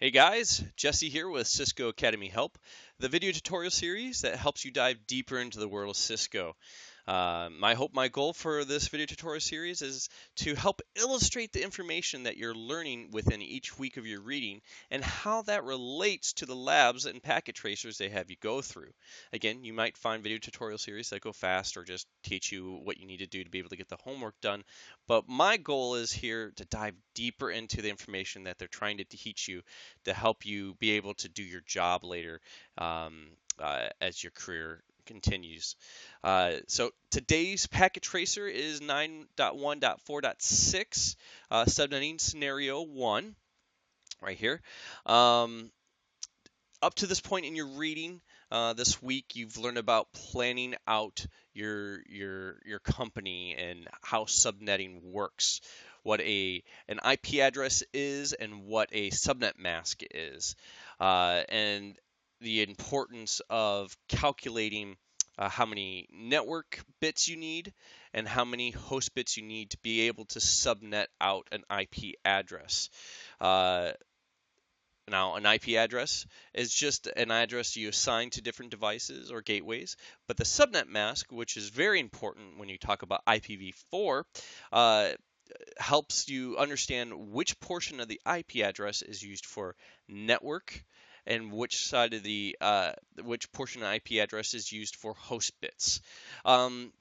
Hey guys, Jesse here with Cisco Academy Help, the video tutorial series that helps you dive deeper into the world of Cisco. My goal for this video tutorial series is to help illustrate the information that you're learning within each week of your reading and how that relates to the labs and packet tracers they have you go through. Again, you might find video tutorial series that go fast or just teach you what you need to do to be able to get the homework done, but my goal is here to dive deeper into the information that they're trying to teach you to help you be able to do your job later as your career continues. So today's packet tracer is 9.1.4.6, subnetting scenario 1 right here. Up to this point in your reading this week, you've learned about planning out your company and how subnetting works, what an IP address is, and what a subnet mask is, and the importance of calculating how many network bits you need and how many host bits you need to be able to subnet out an IP address. Now, an IP address is just an address you assign to different devices or gateways, but the subnet mask, which is very important when you talk about IPv4, helps you understand which portion of the IP address is used for network and which side of the which portion of IP address is used for host bits.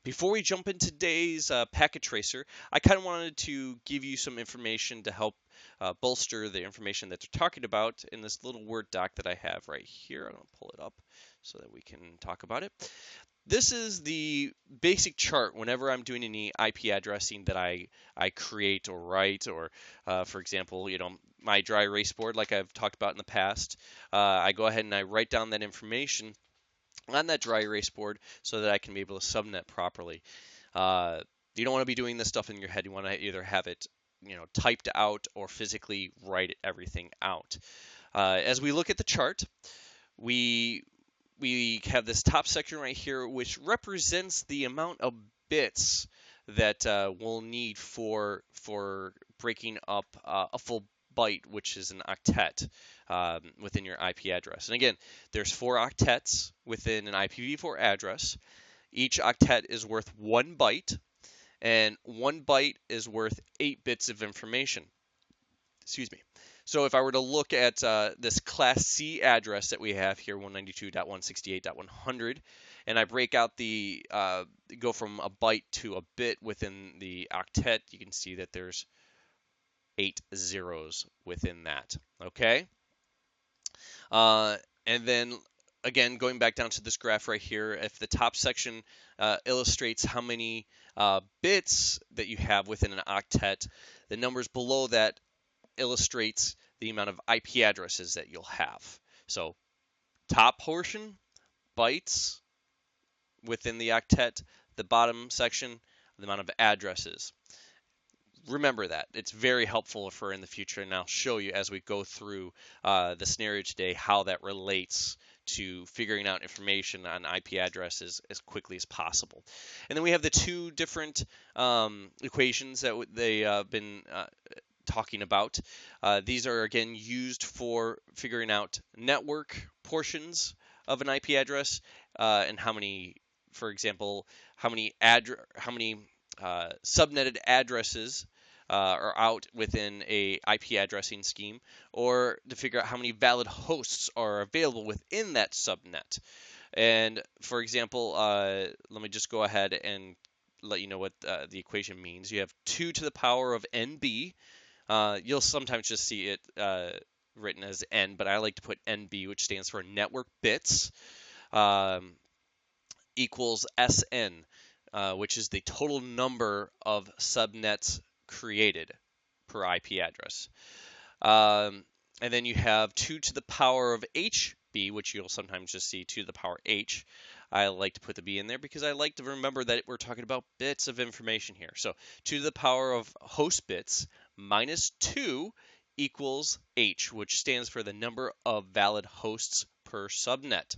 Before we jump into today's packet tracer, I kind of wanted to give you some information to help bolster the information that they're talking about in this little Word doc that I have right here. I'm going to pull it up so that we can talk about it. This is the basic chart whenever I'm doing any IP addressing that I create or write, or for example, my dry erase board, like I've talked about in the past, I go ahead and I write down that information on that dry erase board so that I can be able to subnet properly. You don't want to be doing this stuff in your head. You want to either have it typed out or physically write everything out. As we look at the chart, we have this top section right here, which represents the amount of bits that we'll need for breaking up a full byte, which is an octet within your IP address. And again, there's 4 octets within an IPv4 address. Each octet is worth 1 byte, and 1 byte is worth 8 bits of information. Excuse me. So if I were to look at this Class C address that we have here, 192.168.100, and I break out go from a byte to a bit within the octet, you can see that there's 8 zeros within that. Okay? And then again, going back down to this graph right here, if the top section illustrates how many bits that you have within an octet, the numbers below that illustrates the amount of IP addresses that you'll have. So top portion, bytes within the octet, the bottom section, the amount of addresses. Remember that. It's very helpful for in the future, and I'll show you as we go through the scenario today how that relates to figuring out information on IP addresses as quickly as possible. And then we have the 2 different equations that they've been talking about. These are again used for figuring out network portions of an IP address and how many, for example, how many subnetted addresses are out within a IP addressing scheme, or to figure out how many valid hosts are available within that subnet. And for example, let me just go ahead and let you know what the equation means. You have 2 to the power of NB. You'll sometimes just see it written as N, but I like to put NB, which stands for network bits, equals SN, which is the total number of subnets created per IP address. And then you have 2 to the power of HB, which you'll sometimes just see 2 to the power H. I like to put the B in there because I like to remember that we're talking about bits of information here. So 2 to the power of host bits minus 2 equals H, which stands for the number of valid hosts per subnet.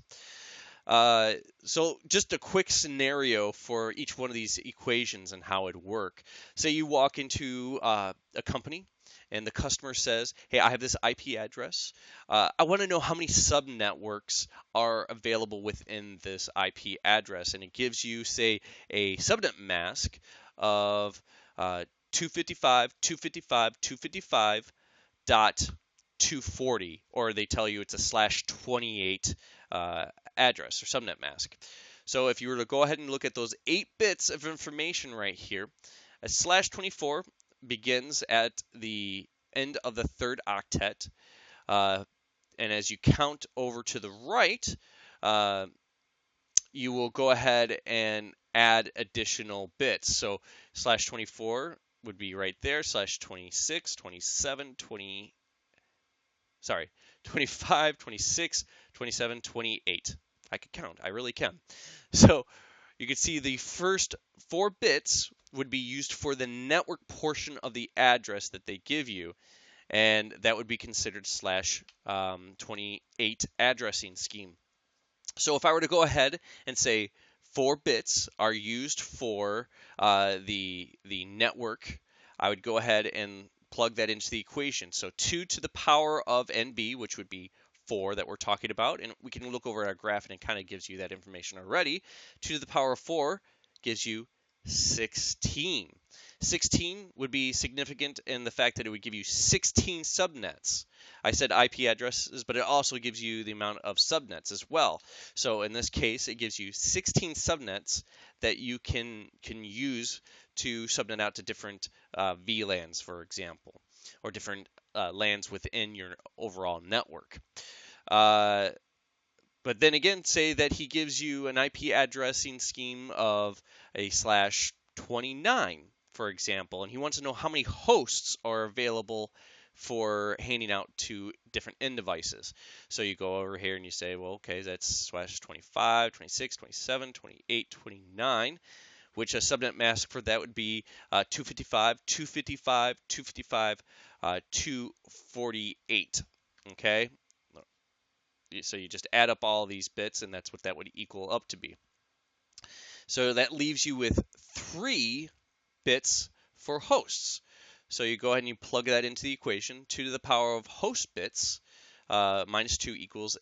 So just a quick scenario for each one of these equations and how it work. Say you walk into a company and the customer says, "Hey, I have this IP address. I want to know how many subnetworks are available within this IP address," and it gives you, say, a subnet mask of 255, 255, 255 dot 240, or they tell you it's a slash 28 address or subnet mask. So if you were to go ahead and look at those 8 bits of information right here, a slash 24 begins at the end of the third octet, and as you count over to the right, uh, you will go ahead and add additional bits. So slash 24 would be right there, slash 26, 27, 20, sorry, 25, 26, 27, 28. I could count. I really can. So you can see the first 4 bits would be used for the network portion of the address that they give you, and that would be considered slash 28 addressing scheme. So if I were to go ahead and say 4 bits are used for the network, I would go ahead and plug that into the equation. So 2 to the power of NB, which would be 4 that we're talking about, and we can look over at our graph and it kind of gives you that information already. 2 to the power of 4 gives you 16. 16 would be significant in the fact that it would give you 16 subnets. I said IP addresses, but it also gives you the amount of subnets as well. So in this case, it gives you 16 subnets that you can use to subnet out to different VLANs, for example, or different LANs within your overall network. But then again, say that he gives you an IP addressing scheme of a slash 29, for example, and he wants to know how many hosts are available for handing out to different end devices. So you go over here and you say, well, okay, that's slash 25, 26, 27, 28, 29, which a subnet mask for that would be 255, 255, 255, 248. Okay, so you just add up all these bits, and that's what that would equal up to be. So that leaves you with 3 bits for hosts. So you go ahead and you plug that into the equation. 2 to the power of host bits minus 2 equals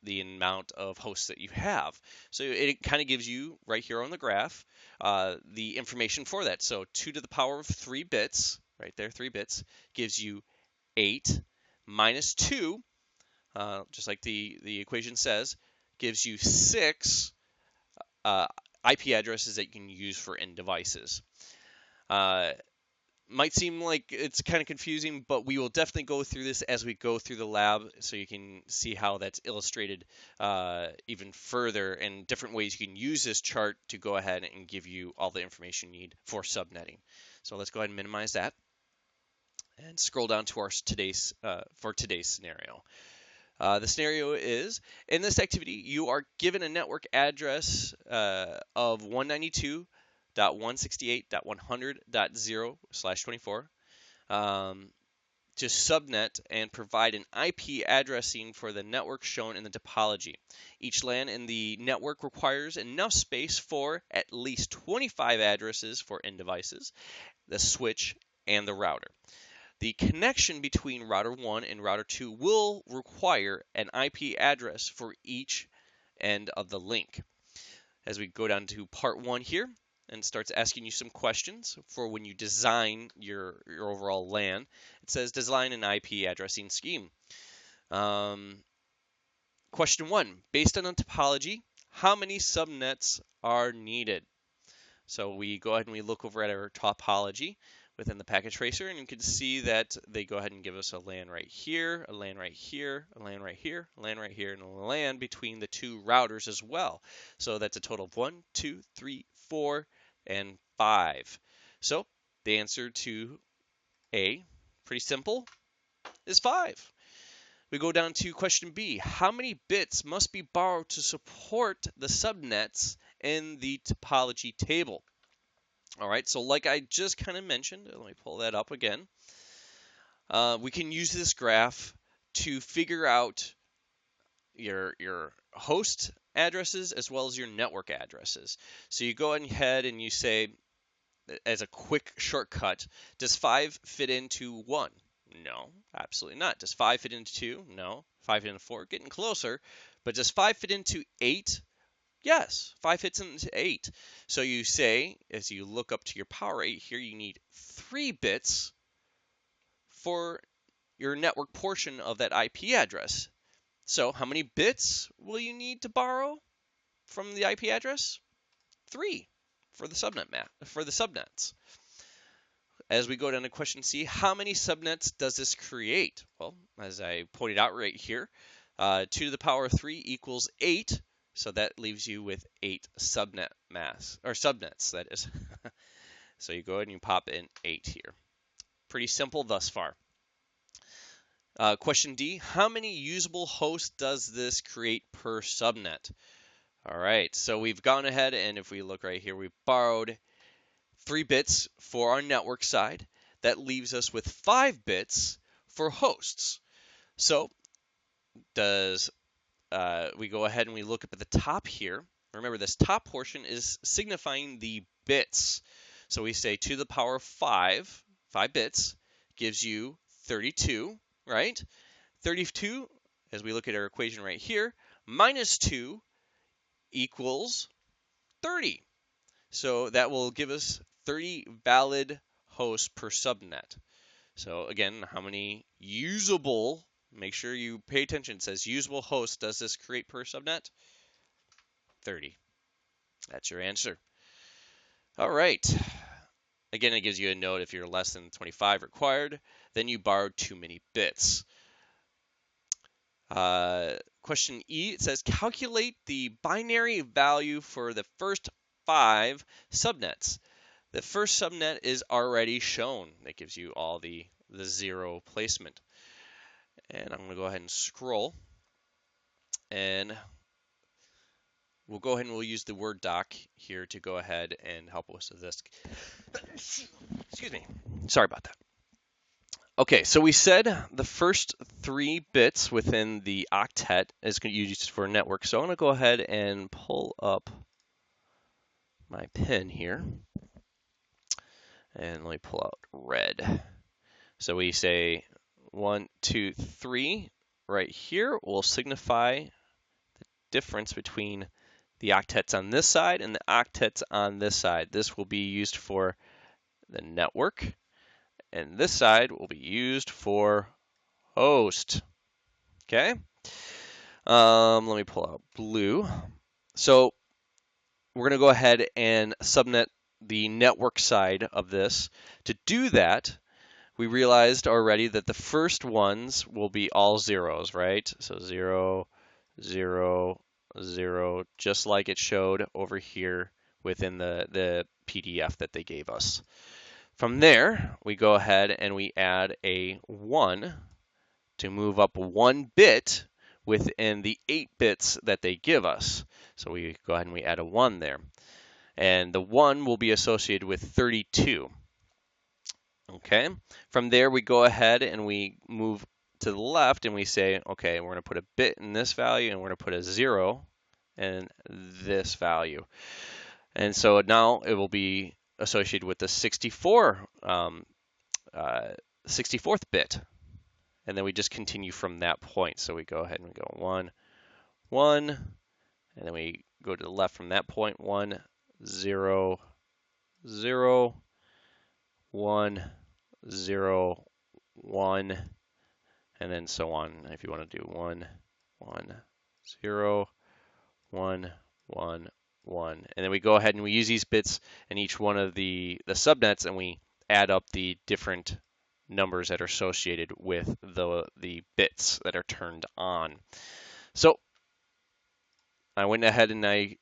the amount of hosts that you have. So it kind of gives you, right here on the graph, the information for that. So 2 to the power of 3 bits, right there, 3 bits, gives you 8 minus 2, just like the equation says, gives you 6 IP addresses that you can use for end devices. Might seem like it's kind of confusing, but we will definitely go through this as we go through the lab so you can see how that's illustrated even further and different ways you can use this chart to go ahead and give you all the information you need for subnetting. So let's go ahead and minimize that and scroll down to our today's scenario. The scenario is, in this activity, you are given a network address of 192.168.100.0/24 to subnet and provide an IP addressing for the network shown in the topology. Each LAN in the network requires enough space for at least 25 addresses for end devices, the switch, and the router. The connection between router 1 and router 2 will require an IP address for each end of the link. As we go down to part 1 here and starts asking you some questions for when you design your overall LAN, it says design an IP addressing scheme. Question 1, based on the topology, how many subnets are needed? So we go ahead and we look over at our topology within the packet tracer, and you can see that they go ahead and give us a LAN right here, a LAN right here, a LAN right here, a LAN right here, and a LAN between the 2 routers as well. So that's a total of 1, 2, 3, 4, and 5. So the answer to A, pretty simple, is 5. We go down to question B. How many bits must be borrowed to support the subnets in the topology table? All right, so like I just kind of mentioned, let me pull that up again. We can use this graph to figure out your host addresses as well as your network addresses. So you go ahead and you say, as a quick shortcut, does 5 fit into 1? No, absolutely not. Does 5 fit into 2? No. 5 fit into 4? Getting closer. But does 5 fit into 8? Yes, 5 fits into 8. So you say, as you look up to your power 8 here, you need 3 bits for your network portion of that IP address. So how many bits will you need to borrow from the IP address? 3 for the subnets. As we go down to question C, how many subnets does this create? Well, as I pointed out right here, 2 to the power of 3 equals 8. So that leaves you with 8 subnets, that is. So you go ahead and you pop in 8 here. Pretty simple thus far. Question D, how many usable hosts does this create per subnet? All right, so we've gone ahead, and if we look right here, we've borrowed 3 bits for our network side. That leaves us with 5 bits for hosts. So does we go ahead and we look up at the top here. Remember, this top portion is signifying the bits. So we say 2 to the power of 5 bits, gives you 32, right? 32, as we look at our equation right here, minus 2 equals 30. So that will give us 30 valid hosts per subnet. So again, how many usable, make sure you pay attention, it says usable hosts does this create per subnet? 30. That's your answer. All right. Again, it gives you a note if you're less than 25 required, then you borrowed too many bits. Question E, it says calculate the binary value for the first 5 subnets. The first subnet is already shown. That gives you all the 0 placement. And I'm going to go ahead and scroll. And we'll go ahead and we'll use the Word doc here to go ahead and help us with this. Excuse me. Sorry about that. Okay, so we said the first 3 bits within the octet is going to be used for network. So I'm going to go ahead and pull up my pen here. And let me pull out red. So we say 1, 2, 3 right here will signify the difference between the octets on this side and the octets on this side. This will be used for the network, and this side will be used for host. Okay. Let me pull out blue. So we're going to go ahead and subnet the network side of this. To do that, we realized already that the first ones will be all zeros, right? So 0, 0, 0, just like it showed over here within the PDF that they gave us. From there, we go ahead and we add a 1 to move up 1 bit within the 8 bits that they give us. So we go ahead and we add a 1 there. And the 1 will be associated with 32. Okay. From there, we go ahead and we move to the left and we say, okay, we're going to put a bit in this value and we're going to put a 0 in this value. And so now it will be associated with the 64th bit. And then we just continue from that point. So we go ahead and we go 1, 1, and then we go to the left from that point, 1, 0, 0, 1, 0, 1, and then so on. If you want to do 1, 1, 0, 1, 1, 1. And then we go ahead and we use these bits in each one of the subnets, and we add up the different numbers that are associated with the bits that are turned on. So I went ahead and I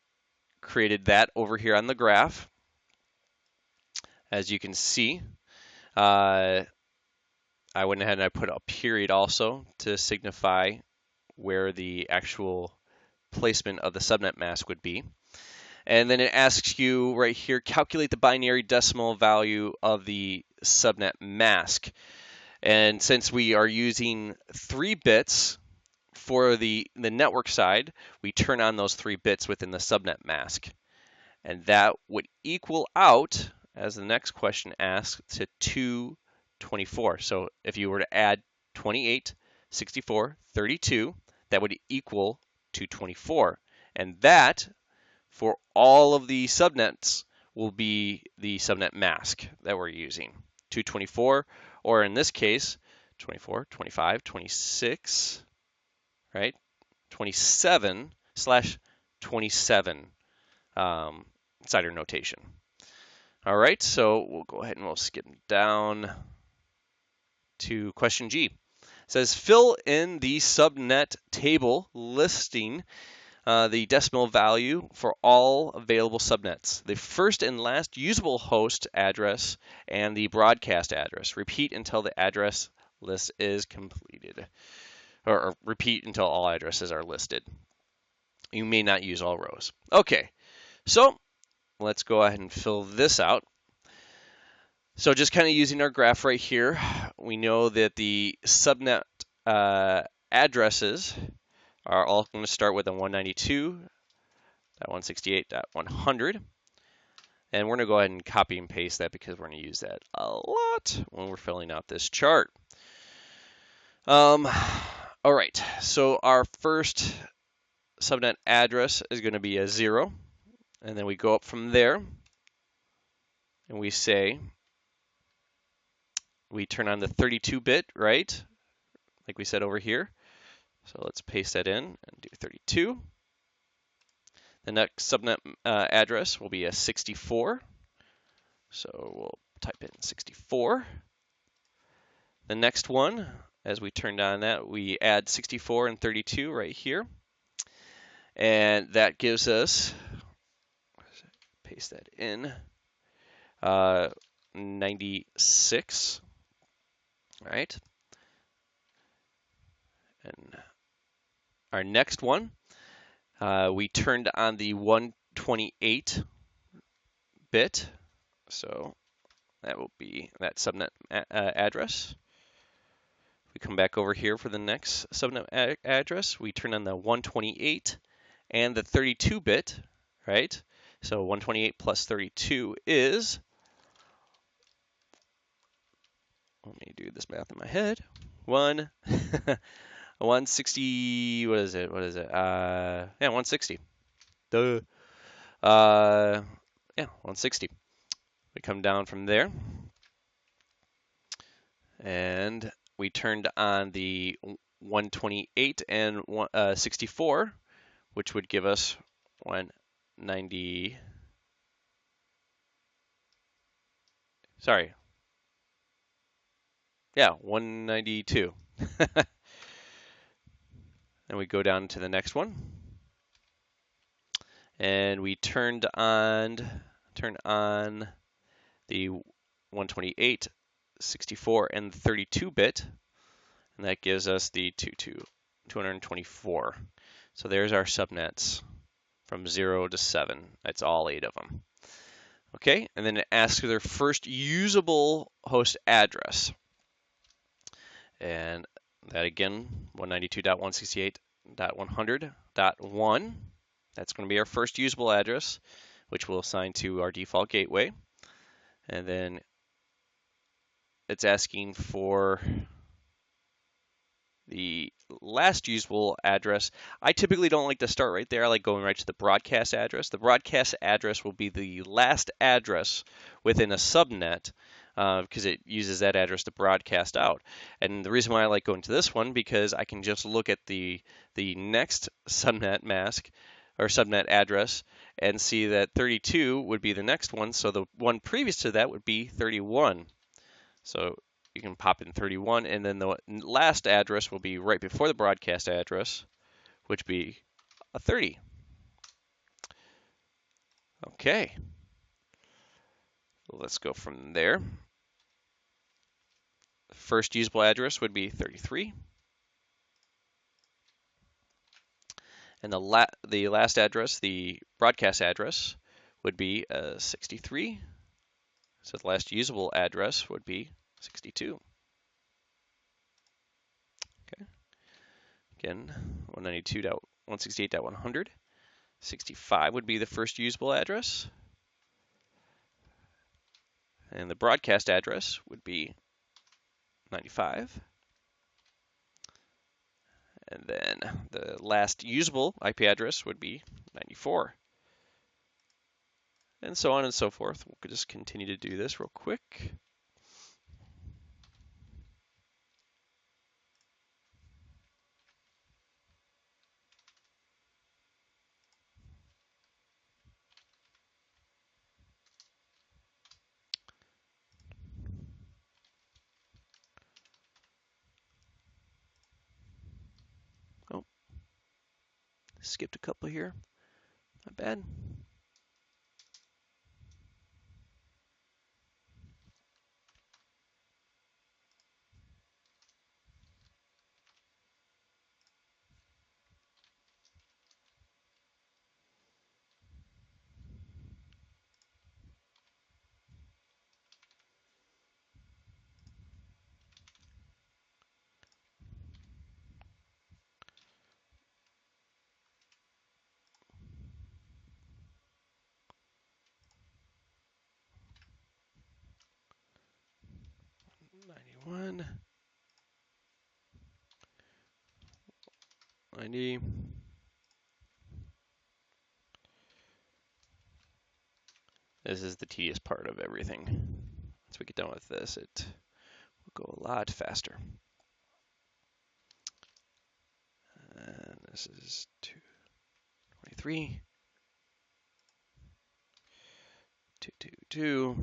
created that over here on the graph. As you can see, I went ahead and I put a period also to signify where the actual placement of the subnet mask would be. And then it asks you right here, calculate the binary decimal value of the subnet mask. And since we are using 3 bits for the network side, we turn on those 3 bits within the subnet mask. And that would equal out, as the next question asks, to 224. So if you were to add 28, 64, 32, that would equal 224. And that, for all of the subnets, will be the subnet mask that we're using. 224, or in this case, 24, 25, 26, right? 27/27 CIDR notation. All right, so we'll go ahead and we'll skip down to question G. It says, fill in the subnet table listing the decimal value for all available subnets, the first and last usable host address, and the broadcast address. Repeat until the address list is completed, or repeat until all addresses are listed. You may not use all rows. Okay, so let's go ahead and fill this out. So just kind of using our graph right here, we know that the subnet addresses are all going to start with a 192.168.100. And we're going to go ahead and copy and paste that because we're going to use that a lot when we're filling out this chart. All right, so our first subnet address is going to be a 0. And then we go up from there and we say, we turn on the 32-bit, right? Like we said over here. So let's paste that in and do 32. The next subnet address will be a 64. So we'll type in 64. The next one, as we turned on that, we add 64 and 32 right here. And that gives us, paste that in, 96, right? And our next one, we turned on the 128 bit, so that will be that subnet address. We come back over here for the next subnet address. We turn on the 128 and the 32 bit, right? So 128 plus 32 is, let me do this math in my head, 160, what is it? Yeah, 160. Duh. Yeah, 160. We come down from there, and we turned on the 128 and 64, which would give us 190. Sorry. Yeah, 192. And we go down to the next one, and we turn on the 128, 64, and 32-bit, and that gives us the 224. So there's our subnets from 0 to 7. That's all 8 of them. Okay, and then it asks for their first usable host address. And that again, 192.168.100.1. That's going to be our first usable address, which we'll assign to our default gateway. And then it's asking for the last usable address. I typically don't like to start right there. I like going right to the broadcast address. The broadcast address will be the last address within a subnet because it uses that address to broadcast out. And the reason why I like going to this one, because I can just look at the next subnet mask or subnet address and see that 32 would be the next one. So the one previous to that would be 31. So you can pop in 31, and then the last address will be right before the broadcast address, which would be a 30. Okay. Let's go from there. First usable address would be 33. And the last address, the broadcast address, would be 63. So the last usable address would be 62. Okay. Again, 192.168.100.65 would be the first usable address. And the broadcast address would be 95. And then the last usable IP address would be 94. And so on and so forth. We'll just continue to do this real quick. Oh, skipped a couple here. Not bad. One, 90. This is the tedious part of everything. Once we get done with this, it will go a lot faster. And this is 223, 222.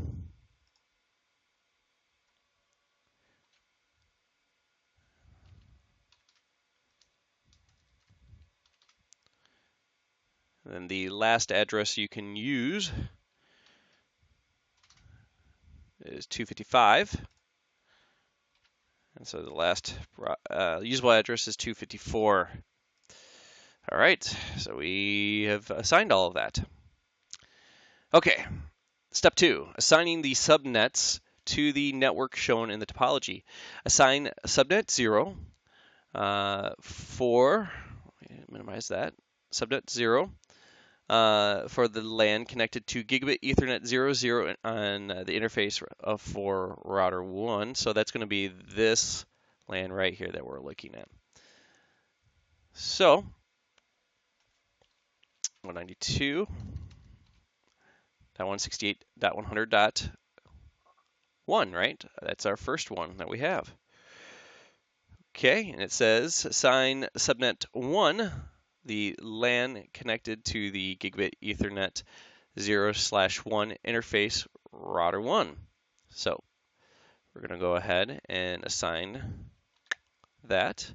And then the last address you can use is 255. And so the last usable address is 254. All right, so we have assigned all of that. Okay, step 2, assigning the subnets to the network shown in the topology. Assign subnet 0 for, minimize that, subnet 0 for the LAN connected to gigabit Ethernet 00 on the interface for router 1. So that's going to be this LAN right here that we're looking at. So 192.168.100.1, right? That's our first one that we have. Okay, and it says assign subnet 1, the LAN connected to the gigabit Ethernet 0/1 interface router 1. So we're going to go ahead and assign that.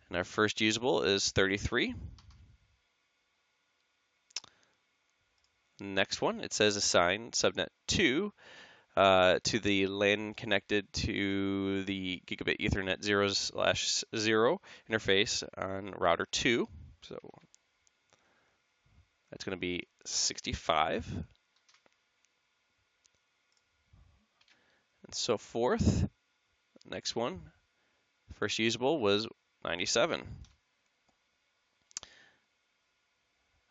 And our first usable is 33. Next one, it says assign subnet 2 to the LAN connected to the gigabit Ethernet 0/0 interface on router 2. So that's going to be 65. And so forth. Next one, first usable was 97.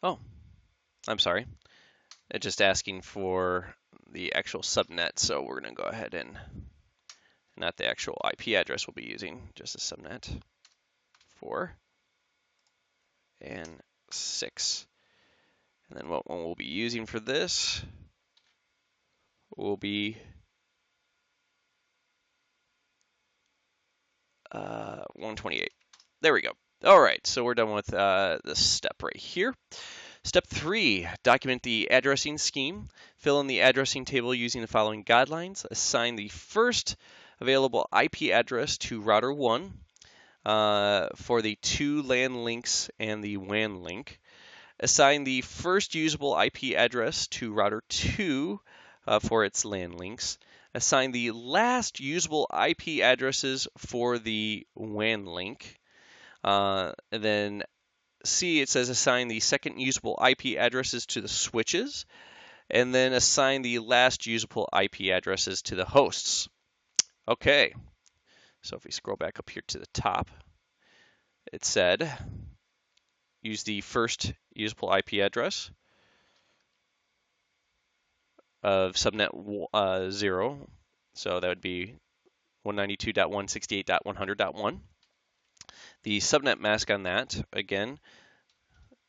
Oh, I'm sorry. It's just asking for the actual subnet, so we're going to go ahead and not the actual IP address we'll be using, just the subnet 4 and 6. And then what one we'll be using for this will be 128. There we go. All right, so we're done with this step right here. Step 3, document the addressing scheme. Fill in the addressing table using the following guidelines. Assign the first available IP address to router 1 for the 2 LAN links and the WAN link. Assign the first usable IP address to router 2 for its LAN links. Assign the last usable IP addresses for the WAN link. And then C, it says assign the second usable IP addresses to the switches, and then assign the last usable IP addresses to the hosts. Okay, so if we scroll back up here to the top, it said use the first usable IP address of subnet 0. So that would be 192.168.100.1. The subnet mask on that, again,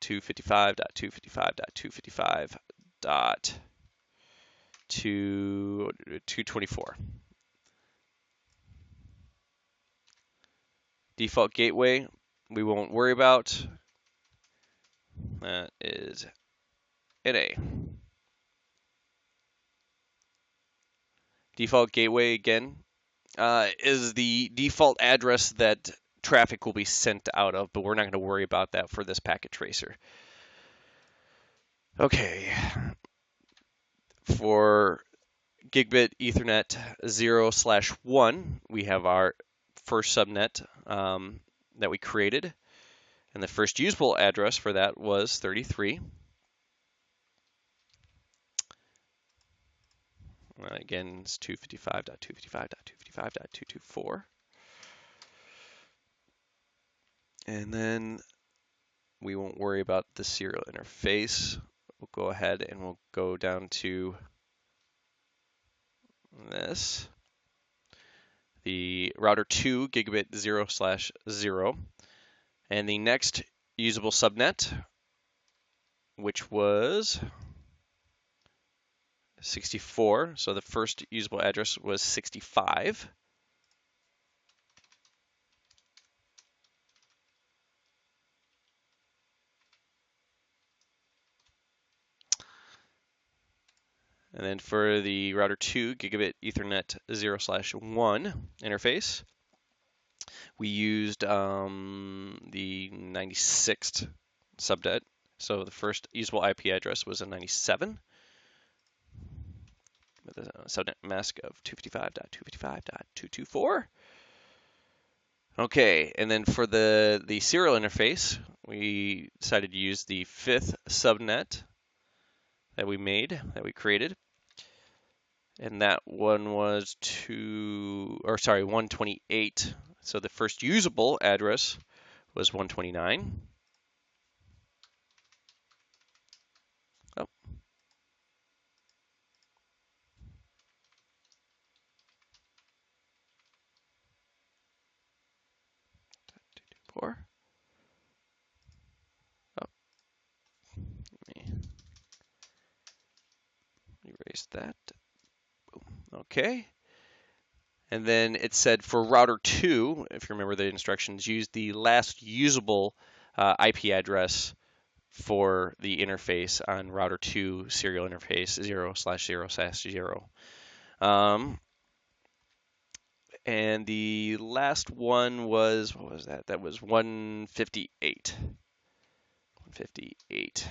255.255.255.224. Default gateway, we won't worry about. That is NA. Default gateway, again, is the default address that traffic will be sent out of, but we're not going to worry about that for this packet tracer. Okay. For gigabit Ethernet 0/1, we have our first subnet that we created, and the first usable address for that was 33. Again, it's 255.255.255.224. And then we won't worry about the serial interface. We'll go ahead and we'll go down to this. The router 2 gigabit 0/0. And the next usable subnet, which was 64. So the first usable address was 65. And then for the router 2 gigabit Ethernet 0/1 interface, we used the 96th subnet. So the first usable IP address was a 97 with a subnet mask of 255.255.224. Okay, and then for the serial interface, we decided to use the 5th subnet that we created. And that one was 128. So the first usable address was 129. Oh. Four. Oh. Let me erase that. Okay. And then it said for router 2, if you remember the instructions, use the last usable IP address for the interface on router 2 serial interface 0/0/0. And the last one was, what was that? That was 158. 158.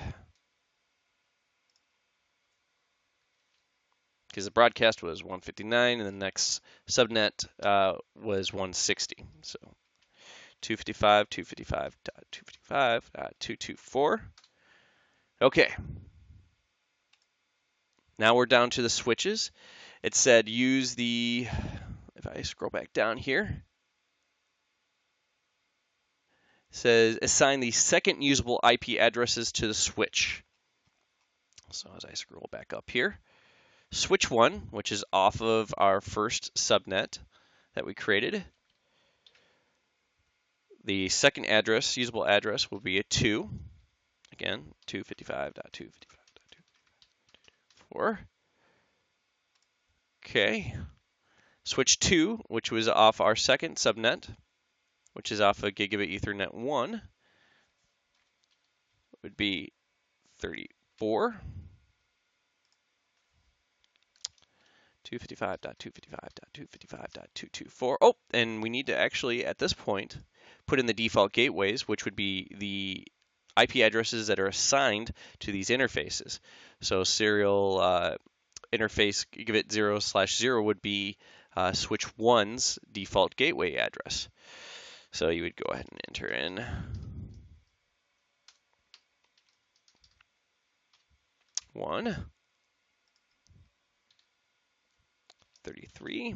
Because the broadcast was 159 and the next subnet was 160. So 255.255.254. Okay. Now we're down to the switches. It said use the, if I scroll back down here, it says assign the second usable IP addresses to the switch. So as I scroll back up here, switch 1, which is off of our first subnet that we created. The second address, usable address, will be a 2. Again, 255.255.254. Okay. Switch 2, which was off our second subnet, which is off of gigabit Ethernet 1, would be 34. 255.255.255.224. Oh, and we need to actually, at this point, put in the default gateways, which would be the IP addresses that are assigned to these interfaces. So serial interface gigabit 0/0 would be switch 1's default gateway address. So you would go ahead and enter in 1, 33.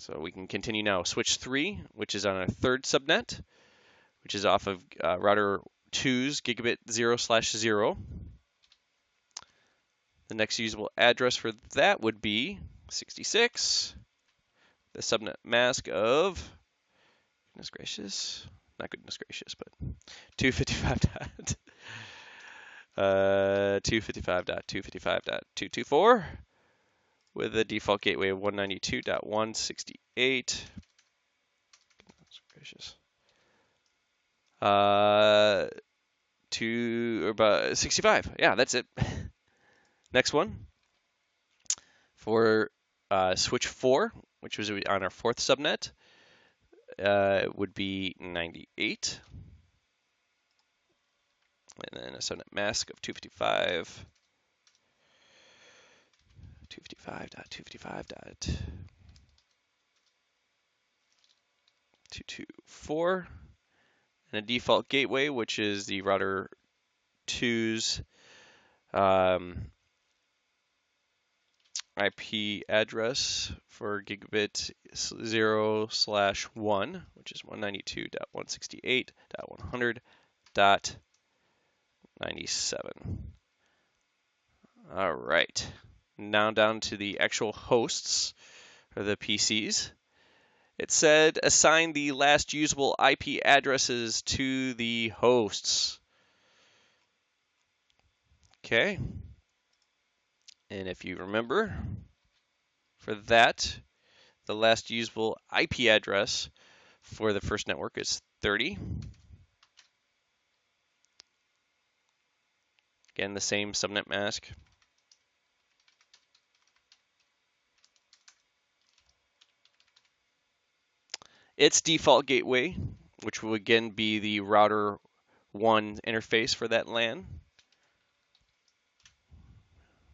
So we can continue now. Switch 3, which is on our third subnet, which is off of router 2's gigabit 0/0. The next usable address for that would be 66. The subnet mask of, goodness gracious, not goodness gracious, but 255.255.255.224 with a default gateway of 192.168. Goodness gracious. To about 65. Yeah, that's it. Next one for switch 4, which was on our fourth subnet, would be 98. And then a subnet mask of 255.255.224, and a default gateway, which is the router 2's IP address for gigabit 0/1, which is 192.168.100.97. All right. Now down to the actual hosts, or the PCs. It said assign the last usable IP addresses to the hosts. Okay. And if you remember, for that, the last usable IP address for the first network is 30. Again, the same subnet mask. Its default gateway, which will again be the router 1 interface for that LAN,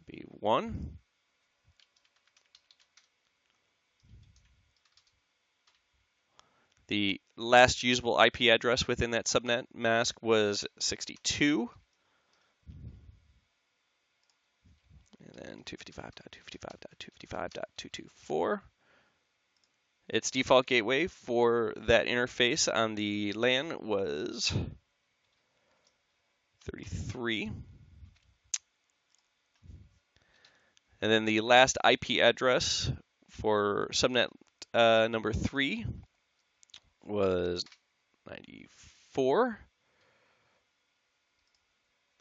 be 1. The last usable IP address within that subnet mask was 62. And then 255.255.255.224. Its default gateway for that interface on the LAN was 33. And then the last IP address for subnet number 3 was 94.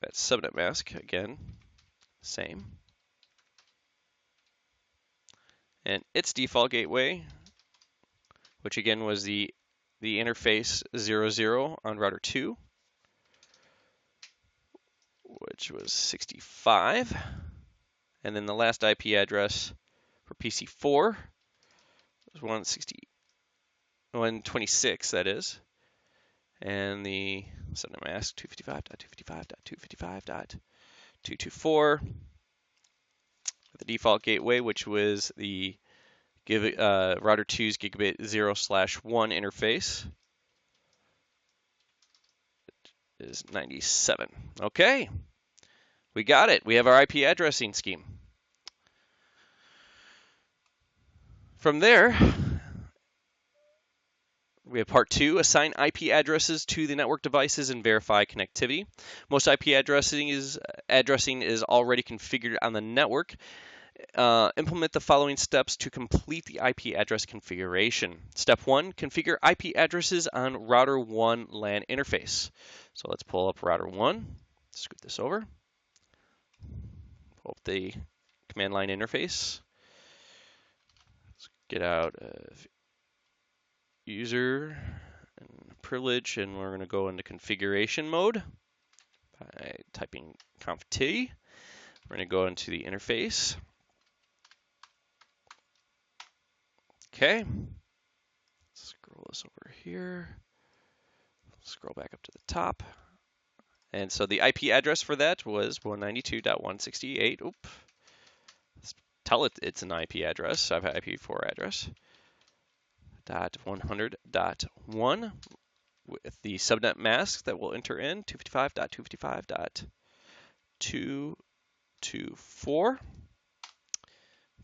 That's subnet mask, again, same. And its default gateway, which again was the interface 00 on router 2, which was 65. And then the last IP address for PC4 was 126, that is. And the subnet mask 255.255.255.224 with the default gateway, which was the router 2's gigabit 0/1 interface, is 97. Okay, we got it. We have our IP addressing scheme. From there, we have part 2, assign IP addresses to the network devices and verify connectivity. Most IP addressing is already configured on the network. Implement the following steps to complete the IP address configuration. Step 1, configure IP addresses on router 1 LAN interface. So let's pull up router 1, scoot this over, pull up the command line interface. Let's get out of user and privilege, and we're going to go into configuration mode by typing conf-t. We're going to go into the interface. Okay, scroll this over here, scroll back up to the top. And so the IP address for that was 192.168. Oop. Let's tell it it's an IP address. So I have an IP4 address. .100.1 with the subnet mask that we'll enter in 255.255.224.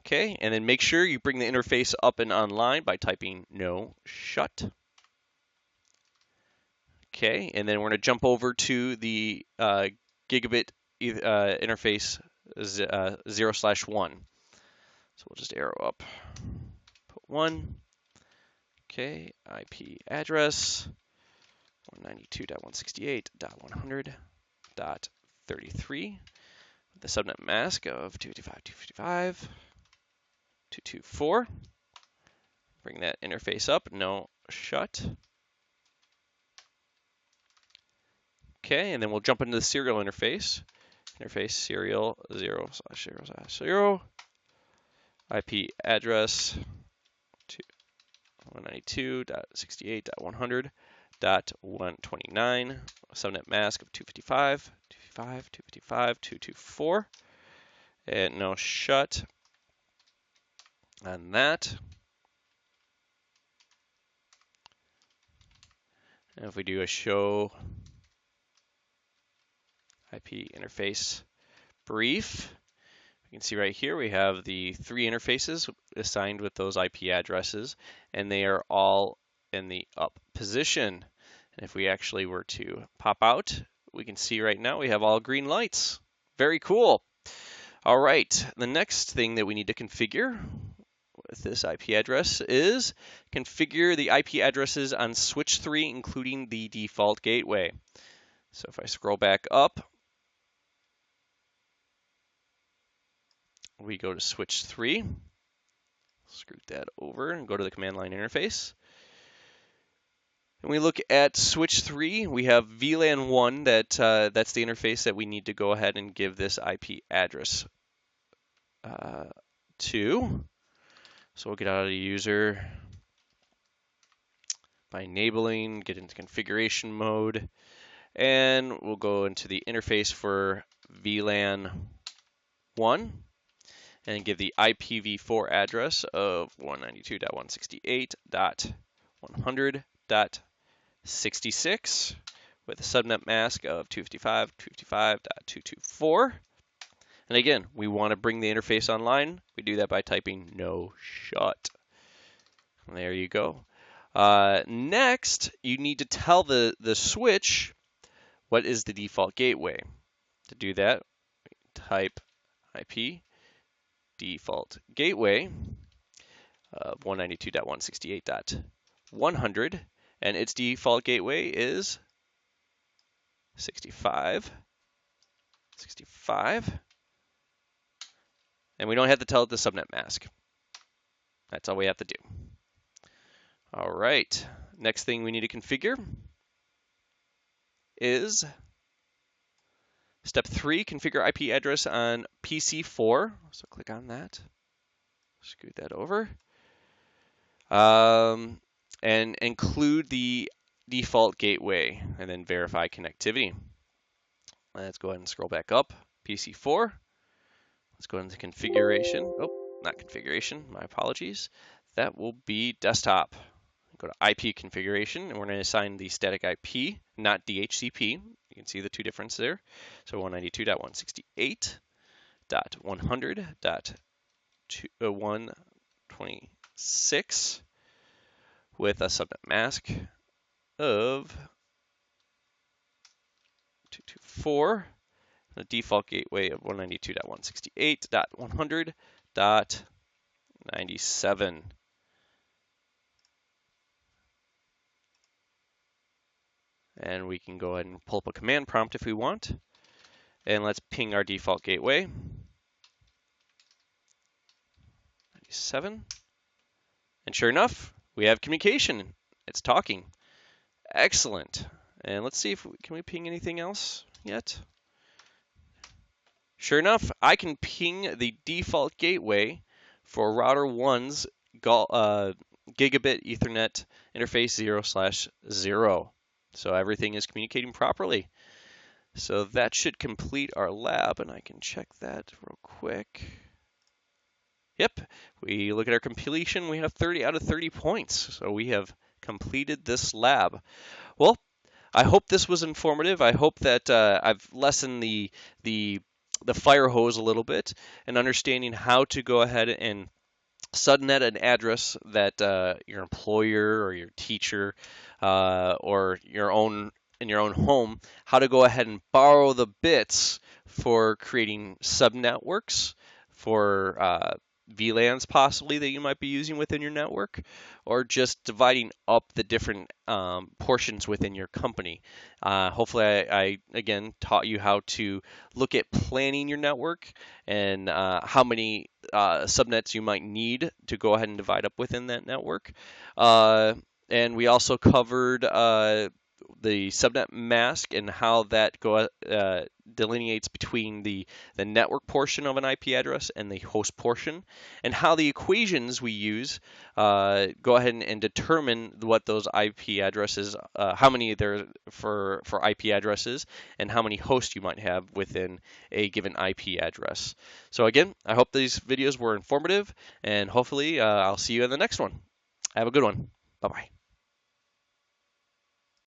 Okay, and then make sure you bring the interface up and online by typing no shut. Okay, and then we're going to jump over to the gigabit interface 0/1. So we'll just arrow up, put 1. Okay, IP address 192.168.100.33. The subnet mask of 255.255.224. Bring that interface up, no shut. Okay, and then we'll jump into the serial interface. Interface serial 0/0/0. IP address 192.168.100.129. Subnet mask of 255.254. And no shut on that. And if we do a show IP interface brief, you can see right here we have the 3 interfaces assigned with those IP addresses, and they are all in the up position. And if we actually were to pop out, we can see right now we have all green lights. Very cool. All right, the next thing that we need to configure with this IP address is configure the IP addresses on switch 3, including the default gateway. So if I scroll back up, we go to switch 3, scoot that over and go to the command line interface. And we look at switch 3, we have VLAN 1, that's the interface that we need to go ahead and give this IP address to. So we'll get out of the user by enabling, get into configuration mode, and we'll go into the interface for VLAN 1 and give the IPv4 address of 192.168.100.66 with a subnet mask of 255.255.224. And again, we want to bring the interface online. We do that by typing no shut. And there you go. Next, you need to tell the switch what is the default gateway. To do that, type IP default gateway of 192.168.100, and its default gateway is 65. And we don't have to tell it the subnet mask. That's all we have to do. All right, next thing we need to configure is step 3, configure IP address on PC4. So click on that, scoot that over, and include the default gateway, and then verify connectivity. Let's go ahead and scroll back up, PC4. Let's go into configuration. Oh, not configuration, my apologies. That will be desktop. Go to IP configuration, and we're going to assign the static IP, not DHCP. You can see the 2 differences there. So 192.168.126 with a subnet mask of 224, the default gateway of 192.168.100.97. And we can go ahead and pull up a command prompt if we want. And let's ping our default gateway. 97. And sure enough, we have communication. It's talking. Excellent. And let's see if can we ping anything else yet? Sure enough, I can ping the default gateway for router 1's gigabit Ethernet interface 0/0. So everything is communicating properly. So that should complete our lab, and I can check that real quick. Yep, we look at our completion, we have 30 out of 30 points. So we have completed this lab. Well, I hope this was informative. I hope that I've lessened the the fire hose a little bit and understanding how to go ahead and subnet an address that your employer or your teacher or your own in your own home, how to go ahead and borrow the bits for creating subnetworks for VLANs possibly that you might be using within your network, or just dividing up the different portions within your company. Hopefully, I again taught you how to look at planning your network and how many subnets you might need to go ahead and divide up within that network. And we also covered the subnet mask and how that delineates between the network portion of an IP address and the host portion, and how the equations we use go ahead and determine what those IP addresses, how many there for IP addresses, and how many hosts you might have within a given IP address. So again, I hope these videos were informative, and hopefully I'll see you in the next one. Have a good one. Bye-bye.